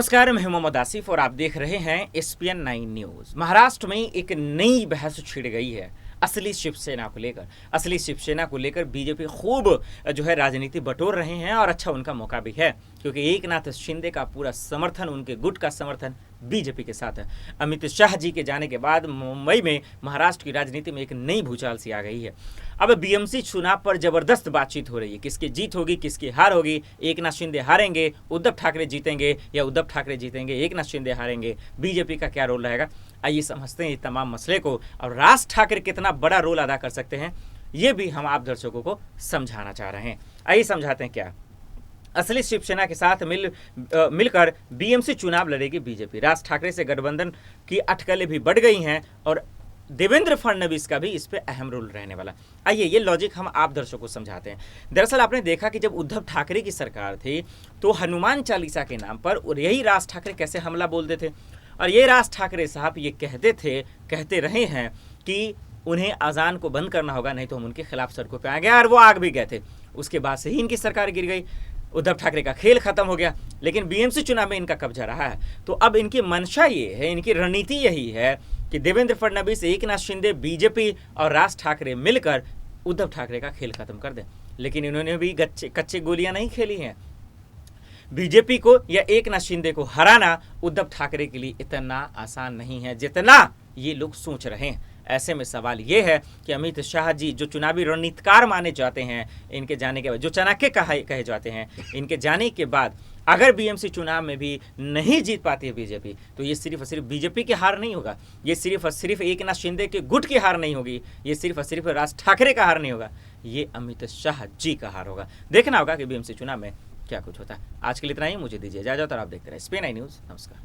नमस्कार, मैं मोहम्मद आसिफ और आप देख रहे हैं SPN 9 न्यूज। महाराष्ट्र में एक नई बहस छिड़ गई है असली शिवसेना को लेकर। असली शिवसेना को लेकर बीजेपी खूब राजनीति बटोर रहे हैं और अच्छा उनका मौका भी है, क्योंकि एकनाथ शिंदे का पूरा समर्थन, उनके गुट का समर्थन बीजेपी के साथ है। अमित शाह जी के जाने के बाद मुंबई में महाराष्ट्र की राजनीति में एक नई भूचाल सी आ गई है। अब बीएमसी चुनाव पर जबरदस्त बातचीत हो रही है, किसकी जीत होगी, किसकी हार होगी। एकनाथ शिंदे हारेंगे, उद्धव ठाकरे जीतेंगे, या उद्धव ठाकरे जीतेंगे, एकनाथ शिंदे हारेंगे, बीजेपी का क्या रोल रहेगा। आइए समझते हैं इस तमाम मसले को, और राज ठाकरे कितना बड़ा रोल अदा कर सकते हैं ये भी हम आप दर्शकों को समझाना चाह रहे हैं। आइए समझाते हैं क्या असली शिवसेना के साथ मिलकर बीएमसी चुनाव लड़ेगी बीजेपी। राज ठाकरे से गठबंधन की अटकलें भी बढ़ गई हैं और देवेंद्र फडणवीस का भी इस पे अहम रोल रहने वाला। आइए ये लॉजिक हम आप दर्शकों को समझाते हैं। दरअसल आपने देखा कि जब उद्धव ठाकरे की सरकार थी तो हनुमान चालीसा के नाम पर और यही राज ठाकरे कैसे हमला बोलते थे, और ये राज ठाकरे साहब ये कहते रहे हैं कि उन्हें अजान को बंद करना होगा, नहीं तो हम उनके खिलाफ सड़कों पे आ गए, और वो आग भी गए थे। उसके बाद से ही इनकी सरकार गिर गई, उद्धव ठाकरे का खेल खत्म हो गया, लेकिन बीएमसी चुनाव में इनका कब्जा रहा है। तो अब इनकी मंशा ये है, इनकी रणनीति यही है कि देवेंद्र फडणवीस, एकनाथ शिंदे, बीजेपी और राज ठाकरे मिलकर उद्धव ठाकरे का खेल खत्म कर दें। लेकिन इन्होंने भी कच्चे गोलियां नहीं खेली हैं। बीजेपी को या एकनाथ शिंदे को हराना उद्धव ठाकरे के लिए इतना आसान नहीं है जितना ये लोग सोच रहे हैं। ऐसे में सवाल ये है कि अमित शाह जी जो चुनावी रणनीतिकार माने जाते हैं, इनके जाने के बाद जो चाणक्य कहे जाते हैं, इनके जाने के बाद अगर बीएमसी चुनाव में भी नहीं जीत पाती है बीजेपी, तो ये सिर्फ और सिर्फ बीजेपी की हार नहीं होगा, ये सिर्फ और सिर्फ एकनाथ शिंदे के गुट की हार नहीं होगी, ये सिर्फ और सिर्फ राज ठाकरे का हार नहीं होगा, ये अमित शाह जी का हार होगा। देखना होगा कि बीएमसी चुनाव में क्या कुछ होता है। आज के लिए इतना ही, मुझे दीजिए इजाजत और आप देखते रहे SPN 9 न्यूज। नमस्कार।